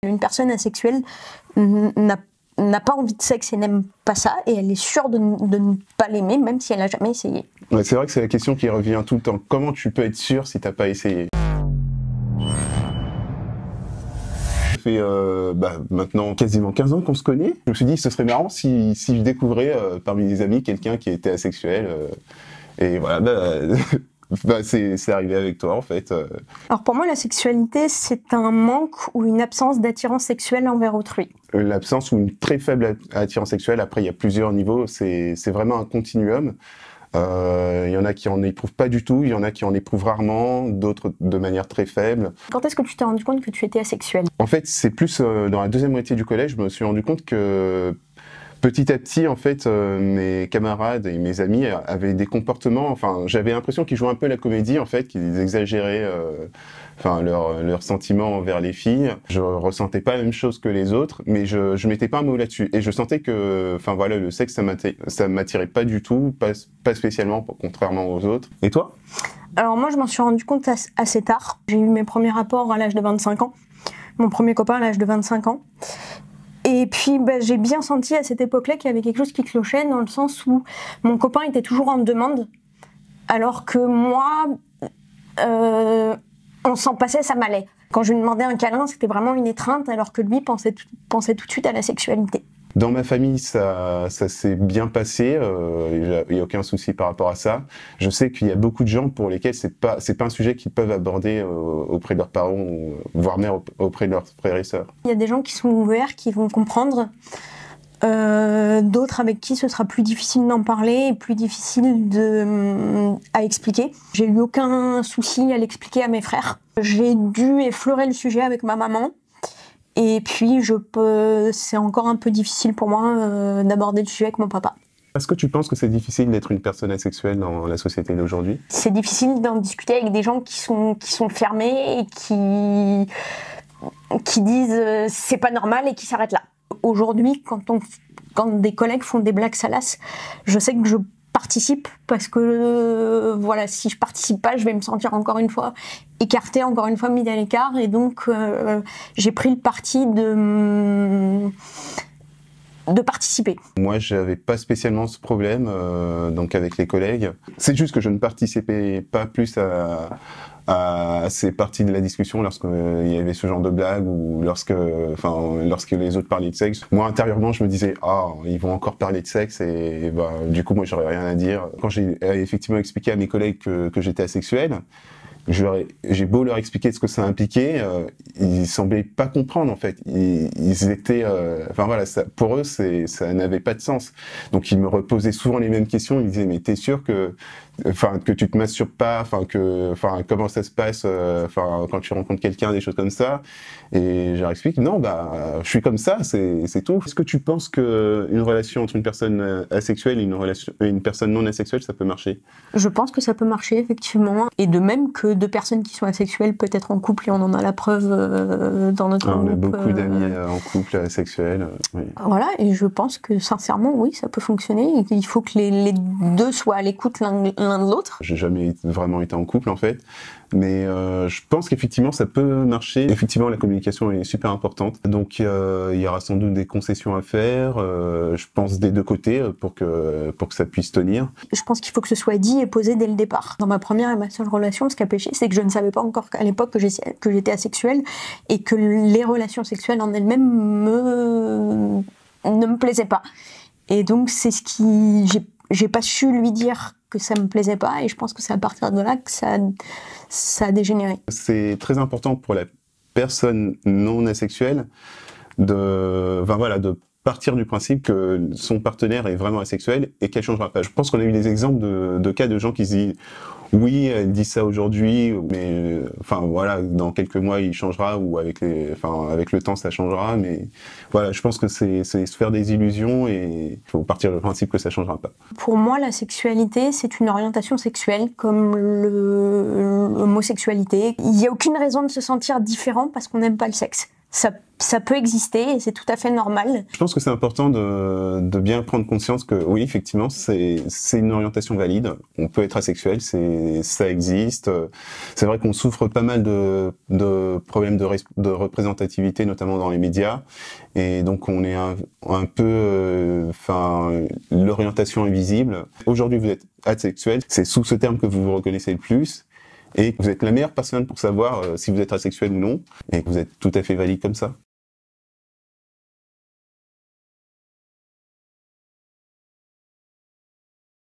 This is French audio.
Une personne asexuelle n'a pas envie de sexe et n'aime pas ça, et elle est sûre de ne pas l'aimer, même si elle n'a jamais essayé. Ouais, c'est vrai que c'est la question qui revient tout le temps. Comment tu peux être sûr si t'as pas essayé? Ça fait maintenant quasiment 15 ans qu'on se connaît. Je me suis dit, ce serait marrant si je découvrais parmi mes amis quelqu'un qui était asexuel. Et voilà, c'est arrivé avec toi en fait. Alors pour moi, la sexualité, c'est un manque ou une absence d'attirance sexuelle envers autrui. L'absence ou une très faible attirance sexuelle, après il y a plusieurs niveaux, c'est vraiment un continuum. Il y en a qui en éprouvent pas du tout, il y en a qui en éprouvent rarement, d'autres de manière très faible. Quand est-ce que tu t'es rendu compte que tu étais asexuel? En fait, c'est plus dans la deuxième moitié du collège, je me suis rendu compte que petit à petit, en fait, mes camarades et mes amis avaient des comportements, enfin, j'avais l'impression qu'ils jouaient un peu la comédie, en fait, qu'ils exagéraient leurs sentiments envers les filles. Je ressentais pas la même chose que les autres, mais je mettais pas un mot là-dessus. Et je sentais que, enfin voilà, le sexe, ça m'attirait pas du tout, pas spécialement, contrairement aux autres. Et toi? Alors moi, je m'en suis rendu compte assez tard. J'ai eu mes premiers rapports à l'âge de 25 ans, mon premier copain à l'âge de 25 ans. Et puis j'ai bien senti à cette époque-là qu'il y avait quelque chose qui clochait, dans le sens où mon copain était toujours en demande, alors que moi, on s'en passait, ça m'allait. Quand je lui demandais un câlin, c'était vraiment une étreinte, alors que lui pensait tout de suite à la sexualité. Dans ma famille, ça s'est bien passé, il n'y a aucun souci par rapport à ça. Je sais qu'il y a beaucoup de gens pour lesquels c'est pas un sujet qu'ils peuvent aborder auprès de leurs parents, voire même auprès de leurs frères et sœurs. Il y a des gens qui sont ouverts, qui vont comprendre, d'autres avec qui ce sera plus difficile d'en parler et plus difficile à expliquer. J'ai eu aucun souci à l'expliquer à mes frères. J'ai dû effleurer le sujet avec ma maman. Et puis, c'est encore un peu difficile pour moi d'aborder le sujet avec mon papa. Est-ce que tu penses que c'est difficile d'être une personne asexuelle dans la société d'aujourd'hui? C'est difficile d'en discuter avec des gens qui sont fermés et qui disent c'est pas normal et qui s'arrêtent là. Aujourd'hui, quand des collègues font des blagues salaces, je sais que je participe parce que voilà, si je participe pas, je vais me sentir encore une fois écartée, encore une fois mise à l'écart, et donc j'ai pris le parti de participer. Moi, j'avais pas spécialement ce problème donc avec les collègues. C'est juste que je ne participais pas plus à ces parties de la discussion lorsqu'il y avait ce genre de blagues ou lorsque les autres parlaient de sexe. Moi, intérieurement, je me disais « Ah, ils vont encore parler de sexe » et du coup, moi, j'aurais rien à dire. Quand j'ai effectivement expliqué à mes collègues que j'étais asexuel, j'ai beau leur expliquer ce que ça impliquait, ils semblaient pas comprendre en fait. Ils étaient, pour eux, ça n'avait pas de sens. Donc ils me reposaient souvent les mêmes questions. Ils disaient mais t'es sûr que tu te masturbes pas, comment ça se passe, quand tu rencontres quelqu'un, des choses comme ça. Et je leur explique non, je suis comme ça, c'est tout. Est-ce que tu penses que une relation entre une personne asexuelle et une personne non asexuelle, ça peut marcher? Je pense que ça peut marcher effectivement, et de même que deux personnes qui sont asexuelles peuvent être en couple, et on en a la preuve dans notre groupe. On a beaucoup d'amis en couple asexuels. Oui. Voilà, et je pense que sincèrement, oui, ça peut fonctionner. Il faut que les deux soient à l'écoute l'un de l'autre. J'ai jamais vraiment été en couple en fait, mais je pense qu'effectivement ça peut marcher. Effectivement, la communication est super importante, donc il y aura sans doute des concessions à faire, je pense des deux côtés, pour que ça puisse tenir. Je pense qu'il faut que ce soit dit et posé dès le départ. Dans ma première et ma seule relation, ce qui a péché, c'est que je ne savais pas encore qu'à l'époque que j'étais asexuelle et que les relations sexuelles en elles-mêmes ne me plaisaient pas. Et donc c'est ce qui... J'ai pas su lui dire que ça me plaisait pas, et je pense que c'est à partir de là que ça a dégénéré. C'est très important pour la personne non asexuelle de partir du principe que son partenaire est vraiment asexuel et qu'elle changera pas. Je pense qu'on a eu des exemples de cas de gens qui se disent oui, elle dit ça aujourd'hui, mais dans quelques mois il changera, ou avec le temps ça changera, mais voilà, je pense que c'est se faire des illusions et il faut partir du principe que ça changera pas. Pour moi, la sexualité, c'est une orientation sexuelle comme l'homosexualité. Il n'y a aucune raison de se sentir différent parce qu'on n'aime pas le sexe. Ça ça peut exister et c'est tout à fait normal. Je pense que c'est important de bien prendre conscience que oui, effectivement, c'est une orientation valide. On peut être asexuel, ça existe. C'est vrai qu'on souffre pas mal de problèmes de représentativité, notamment dans les médias. Et donc on est un peu, l'orientation invisible. Aujourd'hui, vous êtes asexuel, c'est sous ce terme que vous vous reconnaissez le plus. Et vous êtes la meilleure personne pour savoir si vous êtes asexuel ou non, et que vous êtes tout à fait valide comme ça.